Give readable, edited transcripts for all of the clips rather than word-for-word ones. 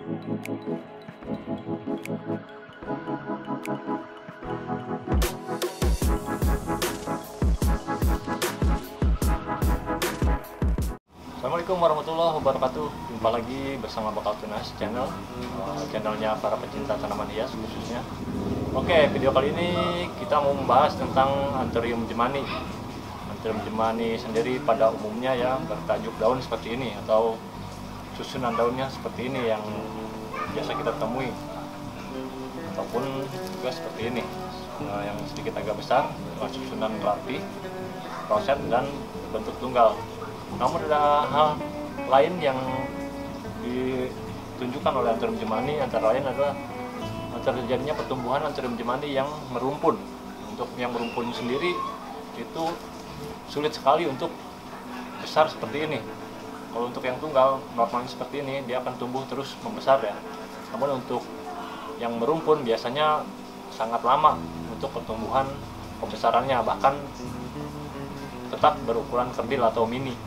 Assalamualaikum warahmatullahi wabarakatuh. Jumpa lagi bersama Bakal Tunas Channel, channelnya para pecinta tanaman hias khususnya. Oke, video kali ini kita mau membahas tentang Anthurium jemani. Anthurium jemani sendiri pada umumnya ya bertajuk daun seperti ini atau susunan daunnya seperti ini yang biasa kita temui, ataupun juga seperti ini yang sedikit agak besar, susunan rapi, roset dan bentuk tunggal. Namun ada hal lain yang ditunjukkan oleh Anthurium jemani, antara lain adalah terjadinya pertumbuhan Anthurium jemani yang merumpun. Untuk yang merumpun sendiri itu sulit sekali untuk besar seperti ini. Kalau untuk yang tunggal normalnya seperti ini, dia akan tumbuh terus membesar ya. Namun untuk yang merumpun biasanya sangat lama untuk pertumbuhan pembesarannya, bahkan tetap berukuran kerdil atau mini.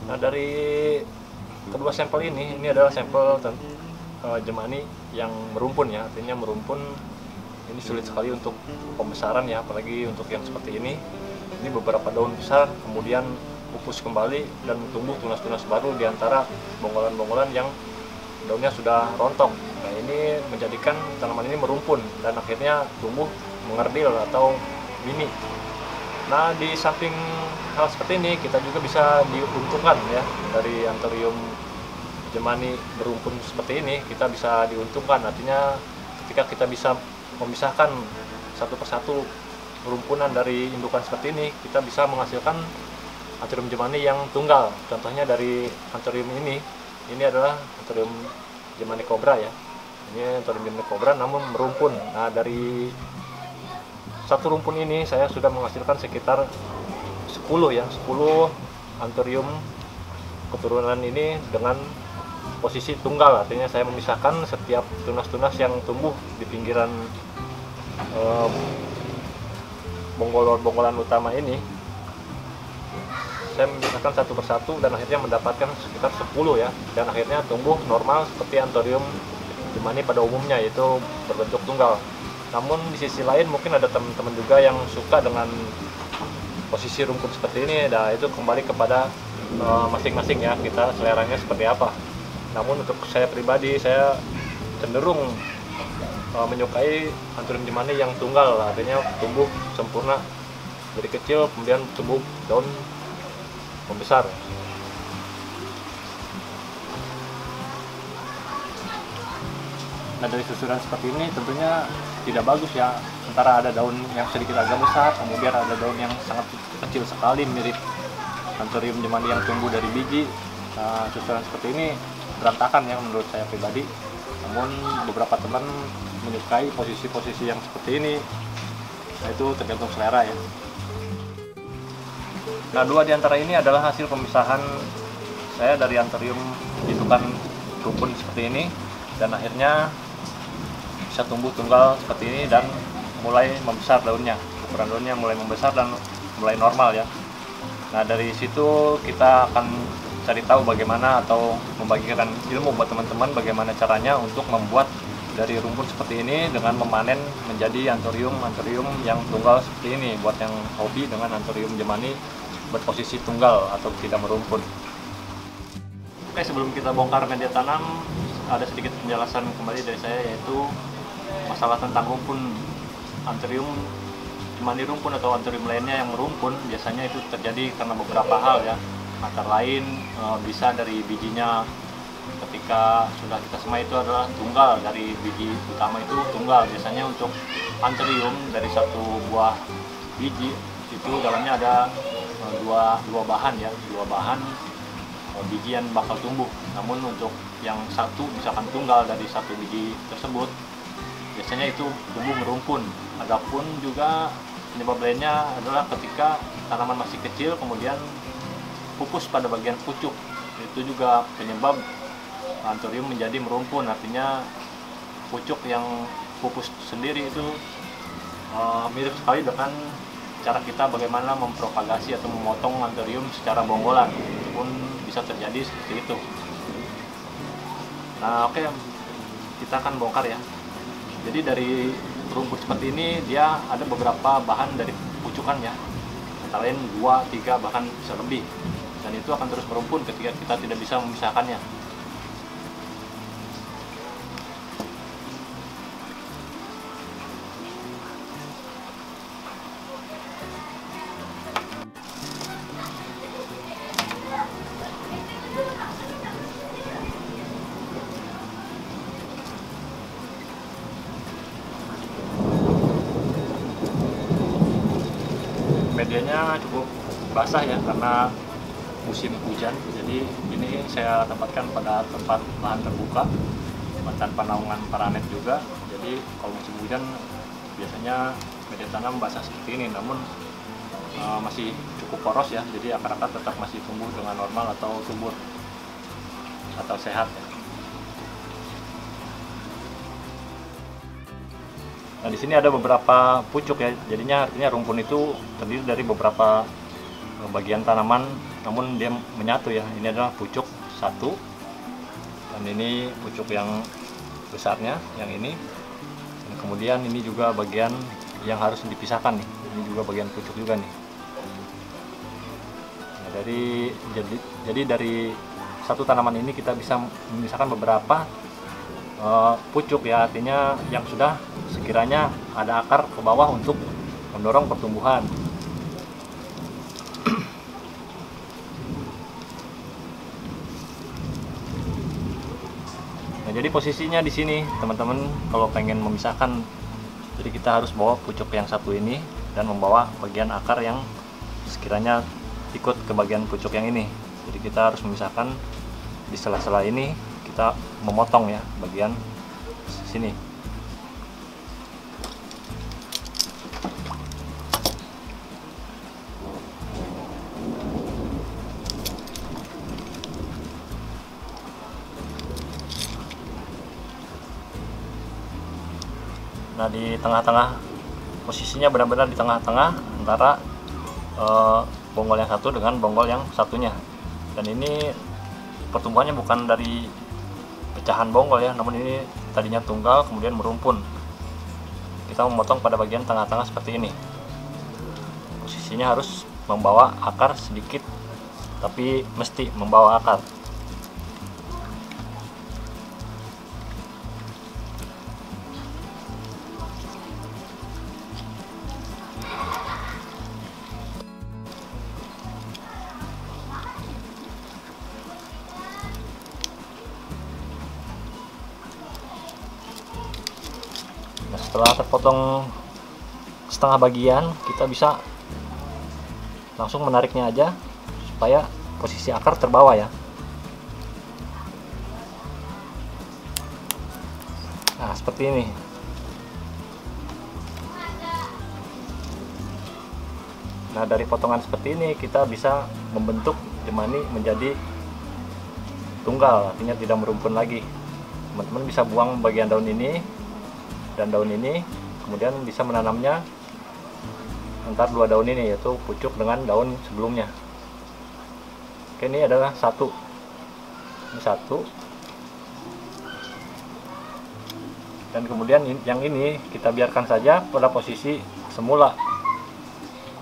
Nah, dari kedua sampel ini adalah sampel jemani yang merumpun ya, artinya merumpun ini sulit sekali untuk pembesaran ya, apalagi untuk yang seperti ini. Ini beberapa daun besar kemudian pupus kembali dan tumbuh tunas-tunas baru di antara bonggolan-bonggolan yang daunnya sudah rontok. Nah, ini menjadikan tanaman ini merumpun dan akhirnya tumbuh mengerdil atau mini. Nah, di samping hal seperti ini kita juga bisa diuntungkan ya, dari Anthurium jemani berumpun seperti ini kita bisa diuntungkan. Artinya ketika kita bisa memisahkan satu persatu rumpunan dari indukan seperti ini, kita bisa menghasilkan Anthurium jemani yang tunggal. Contohnya dari Anthurium ini adalah Anthurium jemani kobra ya. Ini Anthurium jemani kobra namun merumpun. Nah, dari satu rumpun ini saya sudah menghasilkan sekitar 10 Anthurium keturunan ini dengan posisi tunggal. Artinya saya memisahkan setiap tunas-tunas yang tumbuh di pinggiran bonggolan utama ini. Saya memisahkan satu persatu dan akhirnya mendapatkan sekitar 10 ya, dan akhirnya tumbuh normal seperti Anthurium jemani pada umumnya, yaitu berbentuk tunggal. Namun di sisi lain mungkin ada teman-teman juga yang suka dengan posisi rumpun seperti ini. Nah, itu kembali kepada masing-masing ya, kita seleranya seperti apa. Namun untuk saya pribadi, saya cenderung menyukai Anthurium jemani yang tunggal, artinya tumbuh sempurna dari kecil kemudian tumbuh daun membesar. Nah, dari susunan seperti ini tentunya tidak bagus ya, antara ada daun yang sedikit agak besar, kemudian ada daun yang sangat kecil sekali mirip Anthurium jemani yang tumbuh dari biji. Nah, susunan seperti ini berantakan ya menurut saya pribadi. Namun beberapa teman menyukai posisi-posisi yang seperti ini. Nah, itu tergantung selera ya. Nah, dua di antara ini adalah hasil pemisahan saya dari Anthurium indukan rumpun seperti ini, dan akhirnya bisa tumbuh tunggal seperti ini dan mulai membesar daunnya. Ukuran daunnya mulai membesar dan mulai normal ya. Nah, dari situ kita akan cari tahu bagaimana atau membagikan ilmu buat teman-teman bagaimana caranya untuk membuat dari rumpun seperti ini dengan memanen menjadi Anthurium yang tunggal seperti ini, buat yang hobi dengan Anthurium jemani berposisi tunggal atau tidak merumpun. Oke, sebelum kita bongkar media tanam, ada sedikit penjelasan kembali dari saya, yaitu masalah tentang rumpun Anthurium jemani rumpun atau Anthurium lainnya yang merumpun. Biasanya itu terjadi karena beberapa hal ya, antara lain bisa dari bijinya. Ketika sudah kita semai itu adalah tunggal, dari biji utama itu tunggal. Biasanya untuk Anthurium dari satu buah biji itu dalamnya ada dua bahan ya, dua bahan biji yang bakal tumbuh. Namun untuk yang satu misalkan tunggal dari satu biji tersebut, biasanya itu tumbuh merumpun. Adapun juga penyebab lainnya adalah ketika tanaman masih kecil kemudian pupus pada bagian pucuk, itu juga penyebab Anthurium menjadi merumpun. Artinya pucuk yang pupus sendiri itu mirip sekali dengan cara kita bagaimana mempropagasi atau memotong Anthurium secara bonggolan, itu pun bisa terjadi seperti itu. Nah oke, kita akan bongkar ya. Jadi dari rumput seperti ini dia ada beberapa bahan dari pucukannya, antara lain 2, 3 bahkan bisa lebih, dan itu akan terus merumpun ketika kita tidak bisa memisahkannya. Medianya cukup basah ya karena musim hujan, jadi ini saya tempatkan pada tempat lahan terbuka tanpa naungan paranet juga. Jadi kalau musim hujan biasanya media tanam basah seperti ini, namun masih cukup poros ya, jadi akar-akar tetap masih tumbuh dengan normal atau subur atau sehat ya. Nah di sini ada beberapa pucuk ya, jadinya artinya rumpun itu terdiri dari beberapa bagian tanaman, namun dia menyatu ya. Ini adalah pucuk satu, dan ini pucuk yang besarnya, yang ini. Dan kemudian ini juga bagian yang harus dipisahkan nih. Ini juga bagian pucuk juga nih. Nah, jadi dari satu tanaman ini kita bisa memisahkan beberapa pucuk ya, artinya yang sudah sekiranya ada akar ke bawah untuk mendorong pertumbuhan. Nah, jadi posisinya di sini teman-teman, kalau pengen memisahkan, jadi kita harus bawa pucuk yang satu ini dan membawa bagian akar yang sekiranya ikut ke bagian pucuk yang ini. Jadi kita harus memisahkan di sela-sela ini, kita memotong ya bagian sini. Nah di tengah-tengah, posisinya benar-benar di tengah-tengah antara bonggol yang satu dengan bonggol yang satunya. Dan ini pertumbuhannya bukan dari pecahan bonggol ya, namun ini tadinya tunggal kemudian merumpun. Kita memotong pada bagian tengah-tengah seperti ini. Posisinya harus membawa akar sedikit, tapi mesti membawa akar. Nah, setelah terpotong setengah bagian, kita bisa langsung menariknya aja supaya posisi akar terbawa ya. Nah seperti ini. Nah dari potongan seperti ini kita bisa membentuk jemani menjadi tunggal, artinya tidak merumpun lagi. Teman-teman bisa buang bagian daun ini dan daun ini, kemudian bisa menanamnya antar dua daun ini, yaitu pucuk dengan daun sebelumnya. Oke, ini adalah satu, ini satu, dan kemudian yang ini kita biarkan saja pada posisi semula.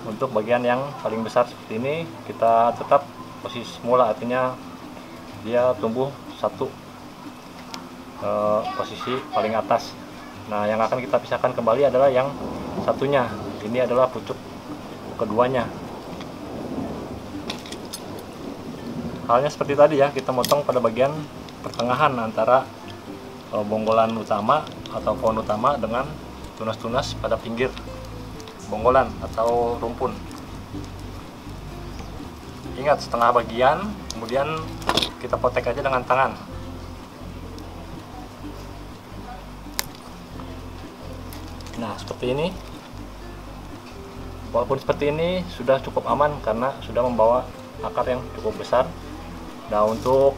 Untuk bagian yang paling besar seperti ini kita tetap posisi semula, artinya dia tumbuh satu posisi paling atas. Nah yang akan kita pisahkan kembali adalah yang satunya, ini adalah pucuk keduanya. Halnya seperti tadi ya, kita motong pada bagian pertengahan antara bonggolan utama atau pohon utama dengan tunas-tunas pada pinggir bonggolan atau rumpun. Ingat, setengah bagian, kemudian kita potek aja dengan tangan. Nah seperti ini. Walaupun seperti ini sudah cukup aman karena sudah membawa akar yang cukup besar. Nah untuk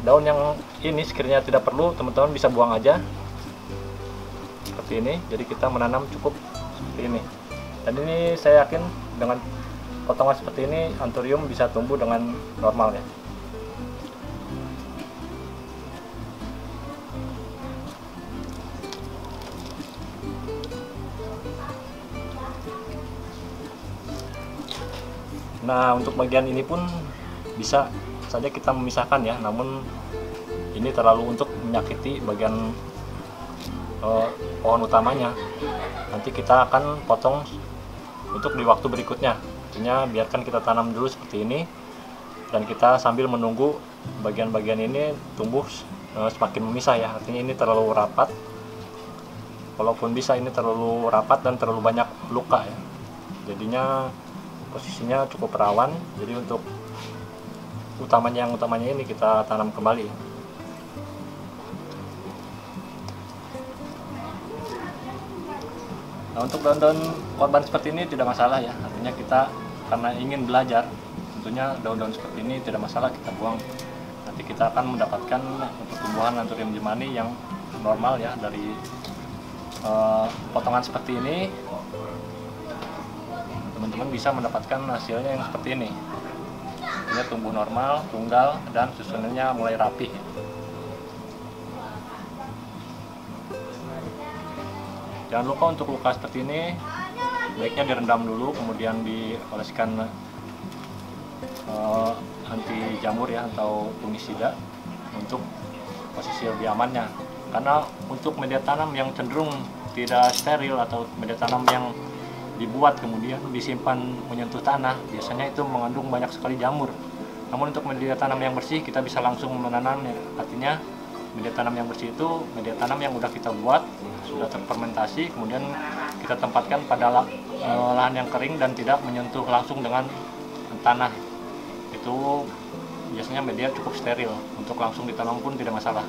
daun yang ini sekiranya tidak perlu, teman-teman bisa buang aja seperti ini. Jadi kita menanam cukup seperti ini. Dan ini saya yakin dengan potongan seperti ini Anthurium bisa tumbuh dengan normal ya. Nah, untuk bagian ini pun bisa saja kita memisahkan ya, namun ini terlalu untuk menyakiti bagian pohon utamanya. Nanti kita akan potong untuk di waktu berikutnya. Artinya biarkan kita tanam dulu seperti ini, dan kita sambil menunggu bagian-bagian ini tumbuh semakin memisah ya. Artinya ini terlalu rapat, walaupun bisa ini terlalu rapat dan terlalu banyak luka ya, jadinya posisinya cukup rawan. Jadi untuk utamanya ini kita tanam kembali. Nah, untuk daun-daun korban seperti ini tidak masalah ya, artinya kita karena ingin belajar, tentunya daun-daun seperti ini tidak masalah kita buang. Nanti kita akan mendapatkan pertumbuhan Anthurium jemani yang normal ya dari potongan seperti ini. Teman-teman bisa mendapatkan hasilnya yang seperti ini. Dia tumbuh normal, tunggal, dan susunannya mulai rapi. Jangan lupa untuk luka seperti ini, baiknya direndam dulu, kemudian dioleskan anti jamur ya atau fungisida untuk posisi lebih amannya. Karena untuk media tanam yang cenderung tidak steril atau media tanam yang dibuat kemudian disimpan menyentuh tanah, biasanya itu mengandung banyak sekali jamur. Namun untuk media tanam yang bersih kita bisa langsung menanamnya. Artinya media tanam yang bersih itu media tanam yang udah kita buat, sudah terfermentasi, kemudian kita tempatkan pada lahan yang kering dan tidak menyentuh langsung dengan tanah. Itu biasanya media cukup steril, untuk langsung ditanam pun tidak masalah.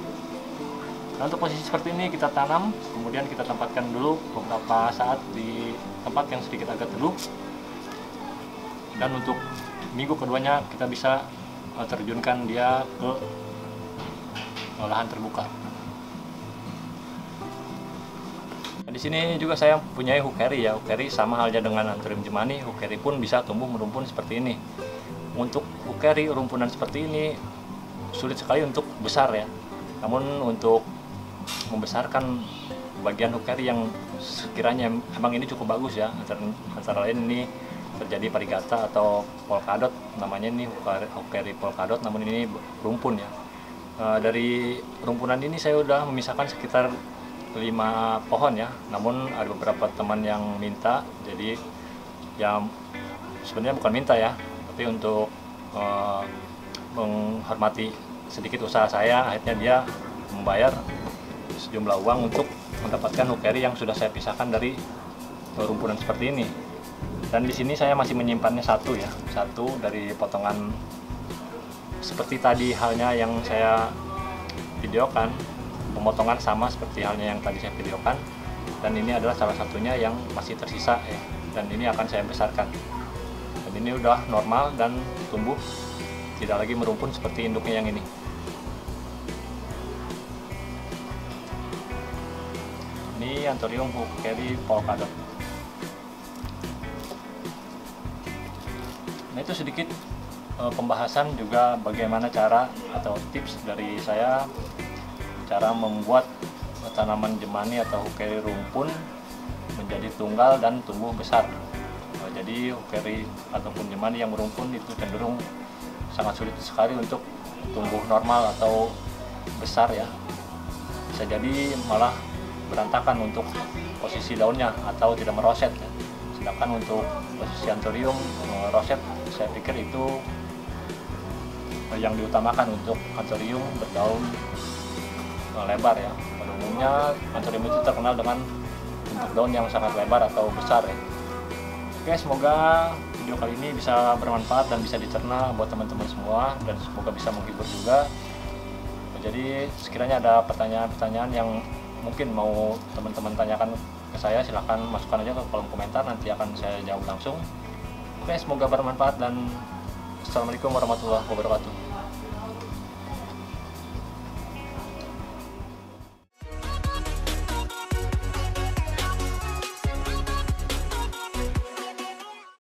Nah, untuk posisi seperti ini kita tanam, kemudian kita tempatkan dulu beberapa saat di tempat yang sedikit agak teduh. Dan untuk minggu keduanya kita bisa terjunkan dia ke lahan terbuka. Nah, di sini juga saya punya hukeri ya. Hukeri sama halnya dengan Anthurium jemani, hukeri pun bisa tumbuh merumpun seperti ini. Untuk hukeri rumpunan seperti ini sulit sekali untuk besar ya. Namun untuk membesarkan bagian hukeri yang sekiranya emang ini cukup bagus ya, antara lain ini terjadi varigata atau polkadot, namanya ini hukeri polkadot, namun ini rumpun ya. Dari rumpunan ini saya udah memisahkan sekitar 5 pohon ya, namun ada beberapa teman yang minta, jadi yang sebenarnya bukan minta ya, tapi untuk menghormati sedikit usaha saya, akhirnya dia membayar sejumlah uang untuk mendapatkan hukeri yang sudah saya pisahkan dari rumpunan seperti ini. Dan di sini saya masih menyimpannya satu dari potongan seperti tadi halnya yang saya videokan, pemotongan sama seperti halnya yang tadi saya videokan. Dan ini adalah salah satunya yang masih tersisa ya, dan ini akan saya besarkan. Dan ini udah normal dan tumbuh, tidak lagi merumpun seperti induknya yang ini. Ini Anthurium hukeri polkadot. Nah, itu sedikit pembahasan juga bagaimana cara atau tips dari saya cara membuat tanaman jemani atau hukeri rumpun menjadi tunggal dan tumbuh besar. Jadi hukeri ataupun jemani yang merumpun itu cenderung sangat sulit sekali untuk tumbuh normal atau besar ya. Bisa jadi malah berantakan untuk posisi daunnya atau tidak meroset ya. Sedangkan untuk posisi Anthurium roset, saya pikir itu yang diutamakan untuk Anthurium berdaun lebar ya. Pada umumnya Anthurium itu terkenal dengan bentuk daun yang sangat lebar atau besar ya. Oke, semoga video kali ini bisa bermanfaat dan bisa dicerna buat teman-teman semua, dan semoga bisa menghibur juga. Jadi sekiranya ada pertanyaan-pertanyaan yang mungkin mau teman-teman tanyakan ke saya, silahkan masukkan aja ke kolom komentar, nanti akan saya jawab langsung. Oke, semoga bermanfaat dan Assalamualaikum warahmatullahi wabarakatuh.